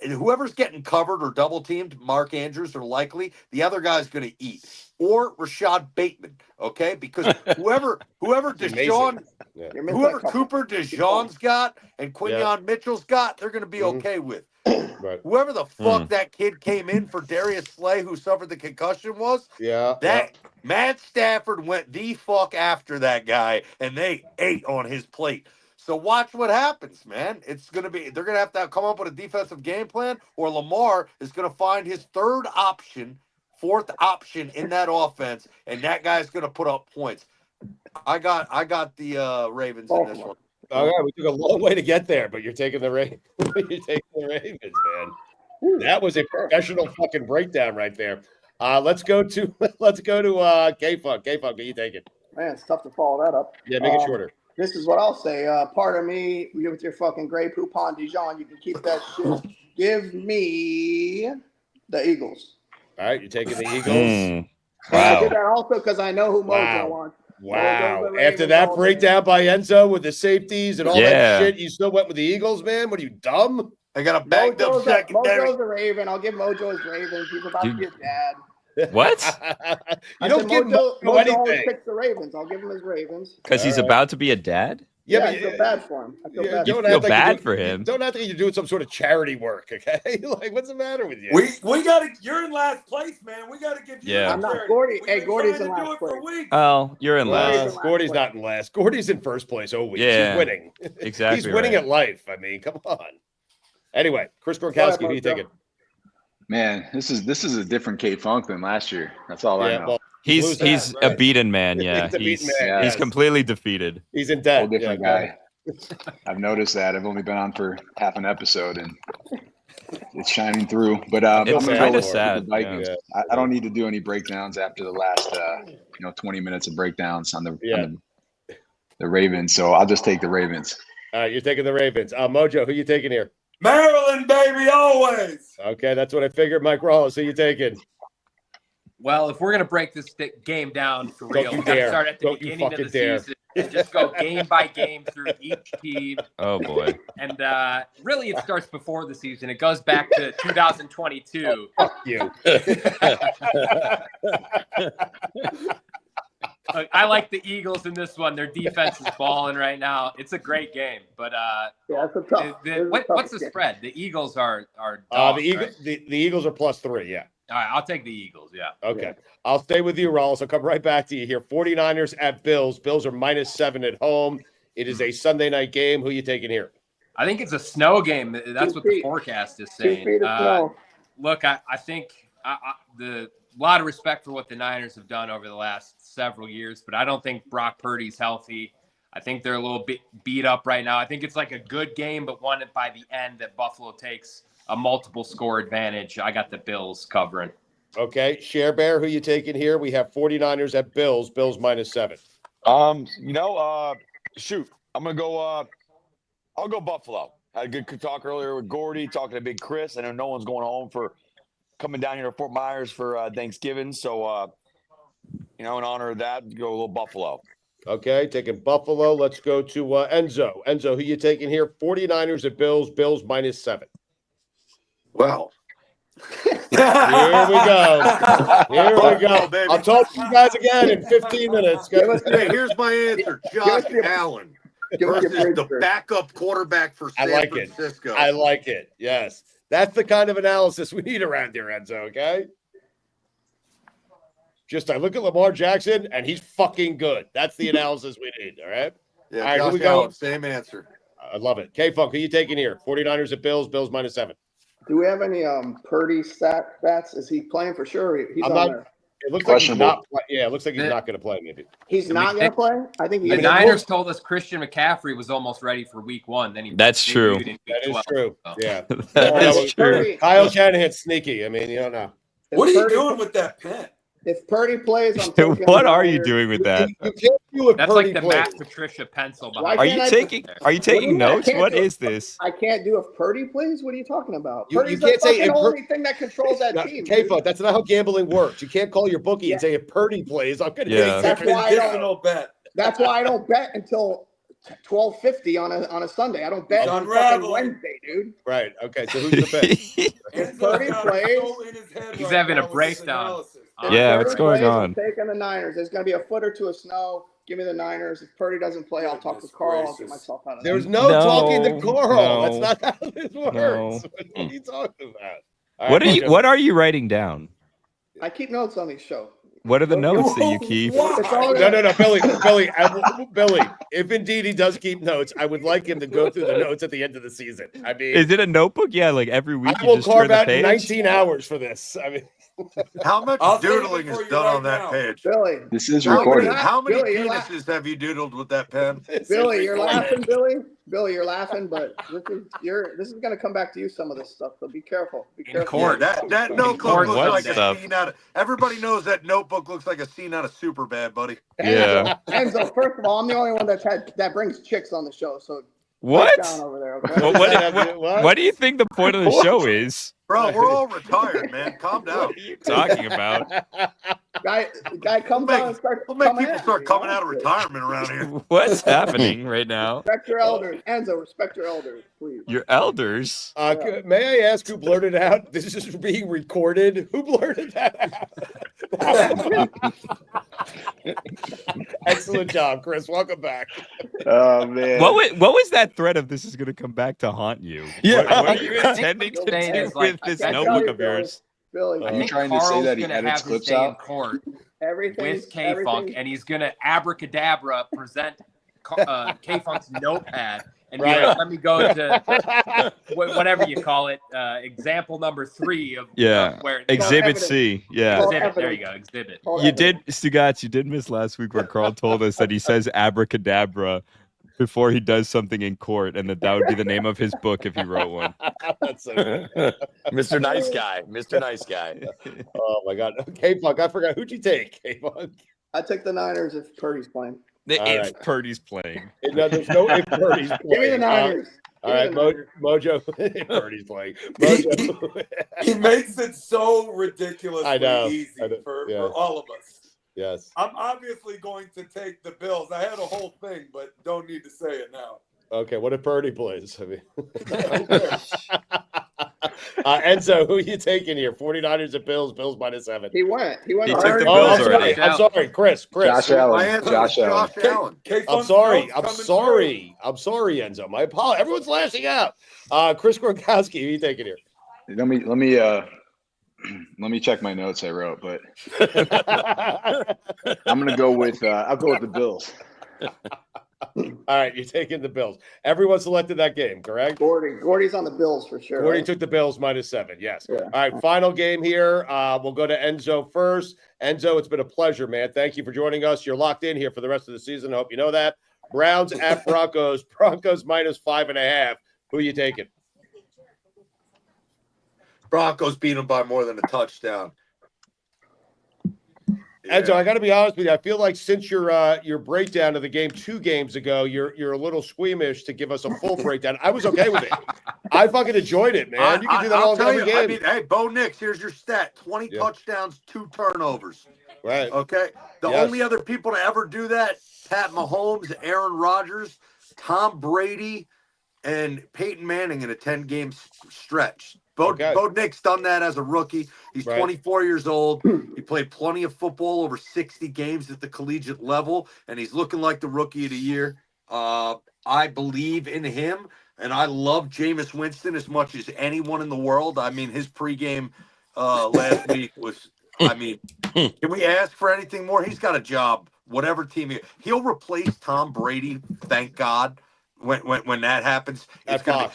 S8: Whoever's getting covered or double teamed, Mark Andrews are likely. The other guy's going to eat, or Rashad Bateman. Okay, because whoever DeJean, whoever Cooper DeJean's got and Quinyon Mitchell's got, they're going to be okay with. Whoever the fuck that kid came in for Darius Slay, who suffered the concussion, was. Matt Stafford went the fuck after that guy, and they ate on his plate. So watch what happens, man. They're going to have to come up with a defensive game plan, or Lamar is going to find his fourth option in that offense, and that guy's going to put up points. I got the Ravens in this one.
S2: Okay, we took a long way to get there, but you're taking the Ravens. You're taking the Ravens, man. That was a professional fucking breakdown right there. Let's go to K-Funk. K-Funk, who you taking?
S4: Man, it's tough to follow that up.
S2: Yeah, make it shorter.
S4: This is what I'll say. Pardon me, with your fucking Grey Poupon Dijon, you can keep that shit. Give me the Eagles.
S2: All right, you're taking the Eagles.
S4: Wow. I did that also because I know who Mojo wants.
S2: Wow. After that breakdown by Enzo with the safeties and all that shit, you still went with the Eagles, man? What are you, dumb?
S8: I got a bagged up secondary.
S4: Mojo's a Raven. I'll give Mojo his Ravens. He's about to be a dad.
S6: What?
S2: You don't give
S4: Mojo always picks the Ravens. I'll give him his Ravens.
S6: Because he's about to be a dad?
S4: Yeah, I feel bad for him.
S6: You feel bad for him.
S2: Don't have to think you're doing some sort of charity work, okay? Like, what's the matter with you?
S3: We got to. You're in last place, man. We got to give you.
S6: Yeah.
S4: I'm not Gordy. Hey, Gordy's in last place.
S6: Oh, you're in last.
S2: Gordy's not in last. Gordy's in first place. Oh,
S6: yeah.
S2: He's winning.
S6: Exactly.
S2: He's winning at life. I mean, come on. Anyway, Chris Gronkowski, who you taking?
S1: Man, this is a different K-Funk than last year. That's all I know.
S6: Well, he's a beaten man. Yeah, he's completely defeated.
S2: He's in debt.
S1: Whole different guy. I've noticed that. I've only been on for half an episode, and it's shining through. But
S6: it's kind of sad.
S1: Yeah. I don't need to do any breakdowns after the last 20 minutes of breakdowns on the the Ravens, so I'll just take the Ravens.
S2: All right, you're taking the Ravens. Mojo, who you taking here?
S3: Maryland, baby, always.
S2: Okay, that's what I figured. Mike Rawls, who you taking?
S5: Well, if we're gonna break this game down for real, we gotta start at the beginning of the season and just go game by game through each team.
S6: Oh boy!
S5: And really, it starts before the season. It goes back to 2022.
S2: Fuck you.
S5: Look, I like the Eagles in this one. Their defense is balling right now. It's a great game, but
S4: yeah, it's a tough.
S5: What's the spread? The Eagles are dogs,
S2: the Eagles are +3. Yeah.
S5: All right, I'll take the Eagles. Yeah.
S2: Okay.
S4: Yeah.
S2: I'll stay with you, Rawls. I'll come right back to you here. 49ers at Bills. Bills are -7 at home. It is a Sunday night game. Who are you taking here?
S5: I think it's a snow game. That's what the forecast is saying.
S4: 2 feet of snow.
S5: Look, I think a lot of respect for what the Niners have done over the last several years, but I don't think Brock Purdy's healthy. I think they're a little bit beat up right now. I think it's like a good game, but one by the end that Buffalo takes a multiple score advantage. I got the Bills covering.
S2: Okay. Share Bear, who you taking here? We have 49ers at Bills. Bills -7.
S7: Shoot. I'm gonna go I'll go Buffalo. Had a good talk earlier with Gordy, talking to Big Chris. I know no one's going home for coming down here to Fort Myers for Thanksgiving. So in honor of that, go a little Buffalo.
S2: Okay, taking Buffalo. Let's go to Enzo. Enzo, who you taking here? 49ers at Bills. Bills -7.
S8: Well,
S2: Here we go. Here we go.
S8: baby.
S2: I'll talk to you guys again in 15 minutes.
S8: Hey, here's my answer. Josh Allen versus the
S4: Bridger.
S8: backup quarterback for
S2: I
S8: San
S2: like it.
S8: Francisco.
S2: I like it. Yes. That's the kind of analysis we need around here, Enzo, okay? I look at Lamar Jackson, and he's fucking good. That's the analysis we need, all right?
S8: Yeah,
S2: All right, here we
S8: Josh
S2: go.
S8: Allen, same answer.
S2: I love it. K-Funk, who you taking here? 49ers at Bills. Bills -7.
S4: Do we have any Purdy stats? Is he playing for sure? He's
S2: I'm
S4: on
S2: not-
S4: there.
S2: It looks like he's
S1: Questionable.
S2: not. Yeah, it looks like he's not going to play. Maybe.
S4: He's not going to play. I think
S5: The
S4: he.
S5: Niners told us Christian McCaffrey was almost ready for week 1. Then he
S6: That's true.
S5: debuted in week
S2: That is
S5: 12.
S2: true.
S5: So.
S2: Yeah.
S6: That
S2: Yeah,
S6: is true.
S2: Kyle Shanahan's sneaky. I mean, you don't know.
S3: What are you
S4: Purdy-
S3: doing with that pen?
S4: If Purdy plays, I'm taking
S6: What
S4: the
S6: are you
S4: Niners.
S6: doing with that?
S2: You can't do it.
S5: That's
S2: Purdy
S5: like the
S2: plays.
S5: Matt Patricia pencil
S4: Why
S5: behind.
S6: Are
S5: it.
S6: you
S4: can't I-
S6: taking? Are you taking
S4: do you mean? I
S6: notes?
S4: can't
S6: What
S4: do it.
S6: is this?
S4: I can't do if Purdy plays. What are you talking about?
S2: You
S4: Purdy's
S2: can't
S4: the
S2: say
S4: fucking
S2: if
S4: only thing that controls that team. dude.
S2: K-Funk, that's not how gambling works. You can't call your bookie and say if Purdy plays, I'm going to
S6: Yeah.
S4: That's why I don't.
S3: Additional bet.
S4: That's why I don't bet until 12:50 on a Sunday. I don't bet
S3: It's
S4: on fucking
S3: unraveling.
S4: Wednesday, dude.
S2: Right. Okay. So who's the pick?
S4: If Purdy
S3: Enzo's got
S4: plays-
S3: so in his head
S5: He's
S3: right
S5: having a
S3: now with this
S5: breakdown.
S3: analysis.
S4: If
S6: Yeah,
S4: Purdy
S6: what's going
S4: plays,
S6: on?
S4: I'm taking the Niners. There's going to be a foot or two of snow. Give me the Niners. If Purdy doesn't play, I'll talk to
S3: Goodness
S4: Carl. I'll get
S3: gracious.
S4: myself out of
S2: There's
S4: there.
S2: no,
S6: No,
S2: talking to Carl.
S6: no,
S2: That's not how this works.
S6: no.
S2: What are you talking about? All
S6: What
S2: right,
S6: are you?
S2: Mojo.
S6: What are you writing down?
S4: I keep notes on these shows.
S6: What are the notes that you keep?
S4: It's all
S2: No, Billy. If indeed he does keep notes, I would like him to go through the notes at the end of the season. I mean,
S6: Is it a notebook? Yeah, like every week
S2: I
S6: you
S2: will
S6: just turn
S2: carve
S6: the
S2: out
S6: page.
S2: 19 hours for this. I mean,
S8: How much
S3: I'll save it
S8: doodling
S3: for
S8: is
S3: you
S8: done
S3: right
S8: on that
S3: now.
S8: page?
S4: Billy.
S1: This is
S4: How many-
S1: recorded.
S8: How many
S4: Billy, you're
S8: penises have you doodled with that pen?
S4: Billy, you're laughing, Billy. Billy, you're laughing, but this is going to come back to you. Some of this stuff, so be careful. Be
S5: In
S4: careful.
S5: court.
S8: That notebook
S5: Court
S8: looks
S6: what
S8: like a
S6: stuff?
S8: scene out of. Everybody knows that notebook looks like a scene out of Superbad, buddy.
S6: Yeah.
S4: Enzo, first of all, I'm the only one that brings chicks on the show, so
S6: What?
S4: pipe down over there. Okay?
S6: Well, what do you think the point of the show is?
S8: Bro, we're all retired, man. Calm down.
S6: What are you talking about?
S4: Guy comes on and starts.
S8: We'll make
S4: coming
S8: people
S4: at
S8: start
S4: me,
S8: coming
S4: you know?
S8: out of retirement around here.
S6: What's happening right now?
S4: Respect your elders, Enzo. Respect your elders, please.
S6: Your elders.
S2: May I ask who blurted out? This is being recorded. Who blurted that out? Excellent job, Chris. Welcome back.
S1: Oh man.
S6: What was that threat of this is going to come back to haunt you?
S7: Yeah.
S6: What are you intending to
S5: Saying
S6: do
S5: is like,
S6: with this
S4: I tell
S6: notebook
S4: you,
S6: of
S4: Billy,
S6: yours?
S4: Billy,
S1: Are
S5: I
S1: you
S5: think
S1: trying to say
S5: Carl's
S1: that he
S5: gonna
S1: edits
S5: have his
S1: clips
S5: day in
S1: out?
S5: court
S4: everything
S5: with K-Funk, and he's gonna abracadabra present K-Funk's notepad and be
S2: Right.
S5: like, let me go to whatever you call it, example number 3 of
S6: Yeah.
S5: where
S6: Exhibit
S4: evidence.
S6: C. Yeah.
S4: Well,
S5: exhibit. There you
S4: evidence.
S5: go, exhibit.
S6: You did, Stugotz, you did miss last week where Carl told us that he says abracadabra before he does something in court, and that would be the name of his book if he wrote one.
S2: That's so good.
S7: Mr. Nice Guy. Mr. Nice Guy.
S2: Oh my God. K-Funk, I forgot. Who'd you take, K-Funk?
S4: I take the Niners if Purdy's playing.
S6: If Purdy's playing.
S2: No, there's no if Purdy's playing.
S4: Give me the Niners.
S2: All right, Mojo. Purdy's playing. Mojo.
S3: He makes it so ridiculously easy
S2: I know.
S3: for all of us.
S2: Yes.
S3: I'm obviously going to take the Bills. I had a whole thing, but don't need to say it now.
S2: Okay, what if Purdy plays? I mean, Enzo, who are you taking here? 49ers at Bills. Bills -7.
S4: He went.
S6: He took the
S4: already.
S6: Bills
S2: I'm
S6: already.
S2: sorry. I'm sorry, Chris.
S1: Josh Allen.
S3: My answer
S1: Josh
S3: is
S1: Allen.
S3: Josh Allen.
S2: I'm sorry. I'm sorry, Enzo. My apologies. Everyone's lashing out. Chris Gronkowski, who are you taking here?
S1: Let me check my notes I wrote, but I'm gonna go with I'll go with the Bills.
S2: All right, you're taking the Bills. Everyone selected that game, correct?
S4: Gordy's on the Bills for sure.
S2: Gordy
S4: right?
S2: took the Bills -7. Yes.
S4: Yeah.
S2: All right, final game here. We'll go to Enzo first. Enzo, it's been a pleasure, man. Thank you for joining us. You're locked in here for the rest of the season. I hope you know that. Browns at Broncos. Broncos -5.5. Who are you taking?
S8: Broncos beat them by more than a touchdown.
S2: Enzo, I got to be honest with you. I feel like since your breakdown of the game 2 games ago, you're a little squeamish to give us a full breakdown. I was okay with it. I fucking enjoyed it, man. You can do that all every game.
S8: I mean, hey, Bo Nix, here's your stat: 20 touchdowns, 2 turnovers.
S2: Right.
S8: Okay. The only other people to ever do that: Pat Mahomes, Aaron Rodgers, Tom Brady, and Peyton Manning in a 10-game stretch. Bo Nix done that as a rookie. He's 24 years old. He played plenty of football, over 60 games at the collegiate level, and he's looking like the rookie of the year. I believe in him, and I love Jameis Winston as much as anyone in the world. I mean, his pregame last week was, I mean, can we ask for anything more? He's got a job, whatever team he'll replace Tom Brady, thank God. When that happens, it's gonna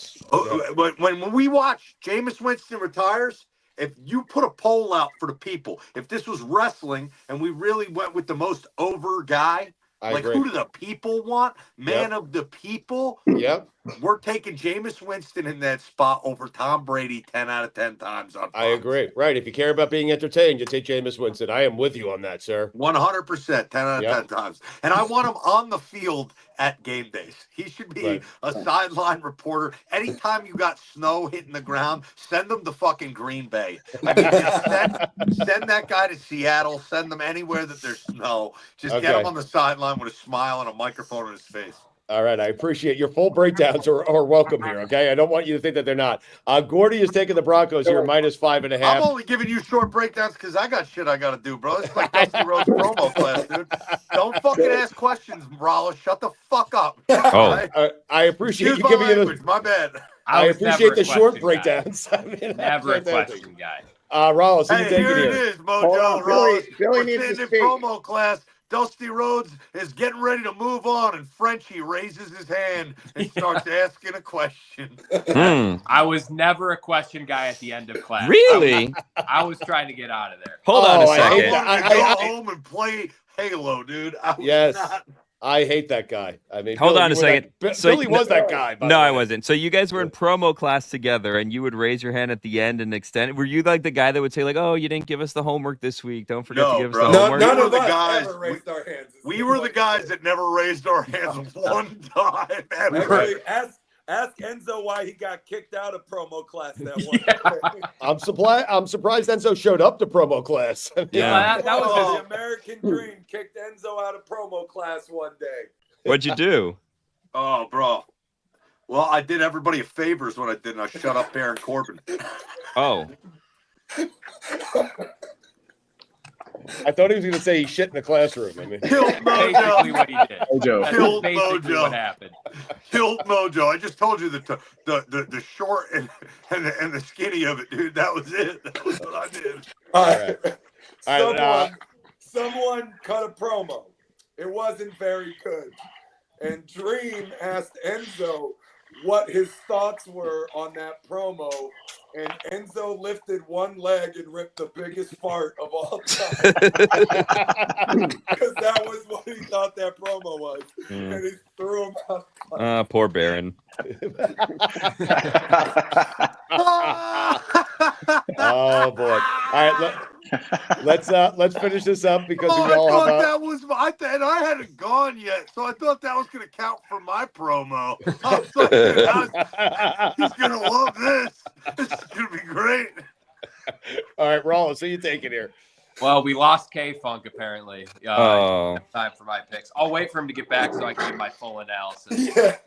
S8: be, when we watch Jameis Winston retires, if you put a poll out for the people, if this was wrestling and we really went with the most over guy, who do the people want? Man of the people.
S2: Yep.
S8: We're taking Jameis Winston in that spot over Tom Brady 10 out of 10 times. On
S2: I agree. Right. If you care about being entertained, you take Jameis Winston. I am with you on that, sir.
S8: 100%, 10 out of 10 times. And I want him on the field at game days. He should be a sideline reporter. Anytime you got snow hitting the ground, send him to fucking Green Bay. I mean, send that guy to Seattle. Send them anywhere that there's snow. Just get him on the sideline with a smile and a microphone in his face.
S2: All right, I appreciate your full breakdowns are welcome here. Okay, I don't want you to think that they're not. Gordy is taking the Broncos here -5.5.
S8: I'm only giving you short breakdowns because I got shit I got to do, bro. It's like Dusty Rhodes promo class, dude. Don't fucking ask questions, Rolla. Shut the fuck up.
S2: I appreciate you giving me the.
S8: My bad.
S2: I appreciate the short breakdowns. I mean,
S9: never a question guy.
S2: Rollis, who you taking
S8: here
S2: here?
S8: It is, Mojo. Rollis.
S4: Billy
S8: We're
S4: needs to
S8: sitting in
S4: speak.
S8: promo class. Dusty Rhodes is getting ready to move on, and Frenchie raises his hand and starts asking a question.
S9: I was never a question guy at the end of class.
S6: Really?
S9: I was trying to get out of there.
S6: Hold on a
S8: I
S6: second.
S8: wanted to go home and play Halo, dude.
S2: I hate that guy. I mean,
S6: hold on a second.
S2: Billy was that guy.
S6: No, I wasn't. So you guys were in promo class together, and you would raise your hand at the end and extend it. Were you like the guy that would say, like, "Oh, you didn't give us the homework this week. Don't forget to give us the homework."
S8: None of the guys raised our hands. We were the guys that never raised our hands one time.
S3: Actually, ask Enzo why he got kicked out of promo class that one day.
S2: I'm surprised Enzo showed up to promo class.
S6: Yeah,
S9: that was
S3: the American dream. Kicked Enzo out of promo class one day.
S6: What'd you do?
S8: Oh, bro. Well, I did everybody a favor is what I did, and I shut up Baron Corbin.
S6: Oh.
S2: I thought he was going to say he shit in the classroom. I mean,
S8: Killed
S9: basically what he did.
S1: Mojo.
S8: Killed
S9: Basically
S8: Mojo.
S9: what happened.
S8: Killed Mojo. I just told you the short and the skinny of it, dude. That was it. That was what I did.
S3: All right. Someone cut a promo. It wasn't very good. And Dream asked Enzo what his thoughts were on that promo, and Enzo lifted one leg and ripped the biggest fart of all time. Because that was what he thought that promo was. And he threw him out.
S6: Poor Baron.
S2: Oh boy! All right, Let's finish this up because
S8: Oh,
S2: we
S8: I
S2: all
S8: thought
S2: have.
S8: that was and I hadn't gone yet, so I thought that was going to count for my promo. I was like, dude, he's going to love this. This is going to be great.
S2: All right, Rollins, who you taking here?
S9: Well, we lost K-Funk apparently.
S6: Oh.
S9: Time for my picks. I'll wait for him to get back so I can give my full analysis.
S3: Yeah.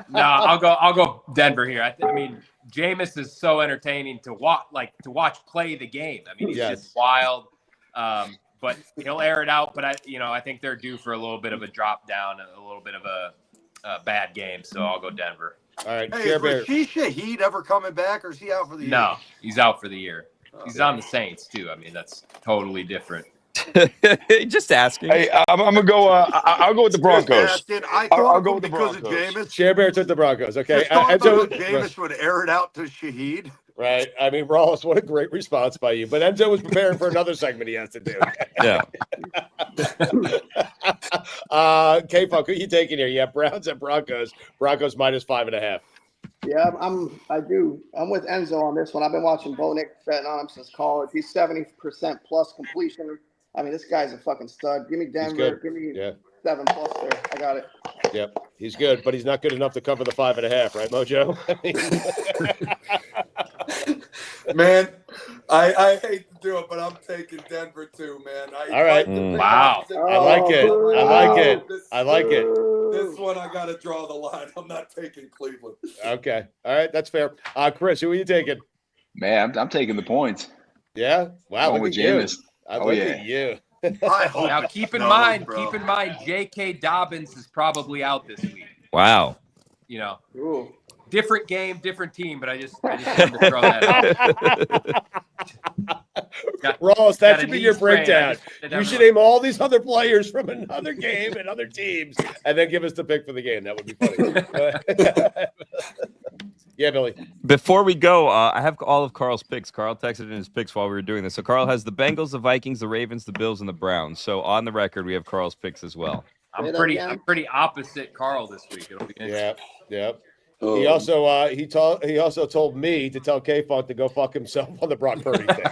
S9: No, I'll go Denver here. I mean, Jameis is so entertaining to watch play the game. I mean, he's just wild. But he'll air it out. But I think they're due for a little bit of a drop down, a little bit of a bad game. So I'll go Denver.
S2: All right,
S8: Hey, is Rashid Shaheed ever coming back, or is he out for the year?
S9: No, he's out for the year. He's on the Saints too. I mean, that's totally different.
S6: Just asking.
S7: Hey, I'm gonna go. I'll go with the Broncos.
S8: I'll go with the Broncos. Of Jameis.
S2: Share Bear took the Broncos. Okay,
S8: Jameis would air it out to Shaheed.
S2: Right. I mean, Ross, what a great response by you. But Enzo was preparing for another segment he has to do.
S6: Yeah.
S2: K-Funk, who are you taking here? Yeah, Browns and Broncos. Broncos -5.5.
S4: Yeah, I'm with Enzo on this one. I've been watching Bo Nix betting on him since college. He's 70% plus completion. I mean, this guy's a fucking stud. Give me Denver. Give me 7+ there. I got it.
S2: Yep, he's good, but he's not good enough to cover the 5.5, right, Mojo?
S3: Man, I hate to do it, but I'm taking Denver too, man.
S2: All right.
S9: Wow.
S2: I like it. I like it. I like it.
S3: This one, I got to draw the line. I'm not taking Cleveland.
S2: Okay. All right. That's fair. Chris, who are you taking?
S1: Man, I'm taking the points.
S2: Yeah. Wow.
S1: Going with Jameis.
S2: Look at you.
S9: Now, keep in mind, J.K. Dobbins is probably out this week.
S6: Wow.
S4: Ooh.
S9: Different game, different team, but I just wanted to throw that out.
S2: Ross, that should be your breakdown. You should name all these other players from another game and other teams, and then give us the pick for the game. That would be funny. Yeah, Billy.
S6: Before we go, I have all of Carl's picks. Carl texted in his picks while we were doing this. So Carl has the Bengals, the Vikings, the Ravens, the Bills, and the Browns. So on the record, we have Carl's picks as well.
S9: I'm pretty opposite Carl this week. It'll be interesting.
S2: Yeah. He also told me to tell K-Funk to go fuck himself on the Brock Purdy thing.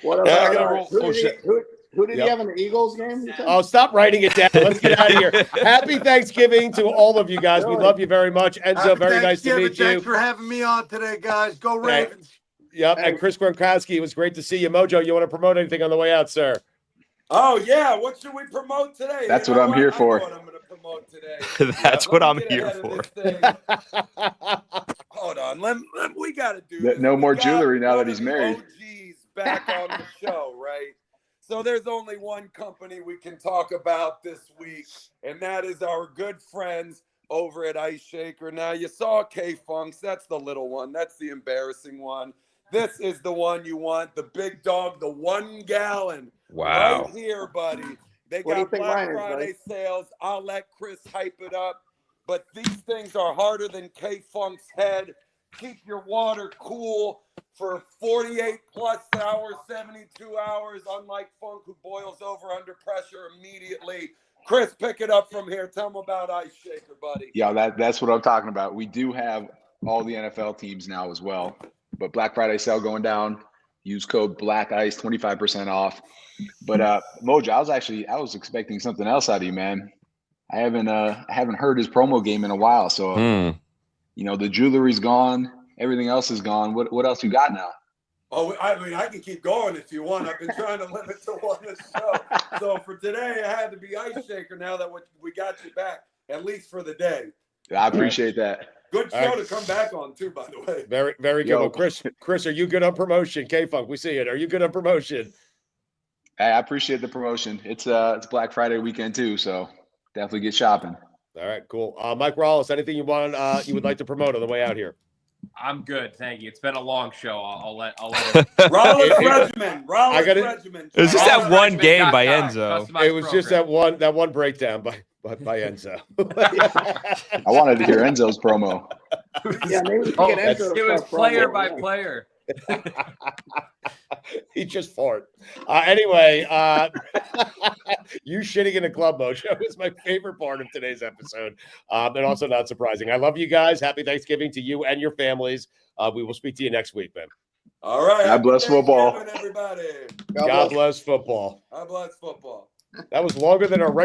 S4: What about who did he have in the Eagles game?
S2: Oh, stop writing it down. Let's get out of here. Happy Thanksgiving to all of you guys. We love you very much. Enzo, very nice to meet you.
S8: Thanks for having me on today, guys. Go Ravens.
S2: Yep, and Chris Gronkowski, it was great to see you. Mojo, you want to promote anything on the way out, sir?
S3: Oh, yeah. What should we promote today?
S1: That's what I'm here for.
S3: I'm going to promote today.
S6: That's what I'm here for.
S3: Hold on. We got to do this.
S1: No more jewelry now that he's married.
S3: OGs back on the show, right? So there's only one company we can talk about this week, and that is our good friends over at Ice Shaker. Now, you saw K-Funks. That's the little one. That's the embarrassing one. This is the one you want, the big dog, the 1 gallon.
S6: Wow.
S3: Right here, buddy. They got Black Friday sales. I'll let Chris hype it up. But these things are harder than K-Funk's head. Keep your water cool for 48 plus hours, 72 hours, unlike Funk, who boils over under pressure immediately. Chris, pick it up from here. Tell them about Ice Shaker, buddy.
S1: Yeah, that's what I'm talking about. We do have all the NFL teams now as well. But Black Friday sale going down. Use code BLACKICE, 25% off. But Mojo, I was expecting something else out of you, man. I haven't heard his promo game in a while. So the jewelry's gone, everything else is gone. What else you got now?
S3: Oh, I mean, I can keep going if you want. I've been trying to limit to one this show. So for today, I had to be Ice Shaker now that we got you back, at least for the day.
S1: I appreciate that.
S3: Good show to come back on, too, by the way.
S2: Very, very good. Well, Chris, are you good on promotion? K-Funk, we see it. Are you good on promotion?
S1: I appreciate the promotion. It's Black Friday weekend, too, so definitely get shopping.
S2: All right, cool. Mike Rollis, anything you would like to promote on the way out here?
S9: I'm good, thank you. It's been a long show. I'll let
S3: Rollis regimen.
S6: It was just that one game by Enzo.
S2: It was just that one breakdown by Enzo.
S1: I wanted to hear Enzo's promo.
S4: Yeah, maybe we can get Enzo.
S9: It was player by player.
S2: He just fart. Anyway, you shitting in a club, Mojo, is my favorite part of today's episode, and also not surprising. I love you guys. Happy Thanksgiving to you and your families. We will speak to you next week, man.
S3: All right.
S1: God bless football.
S3: Everybody.
S2: God bless football.
S3: God bless football.
S2: That was longer than our regular.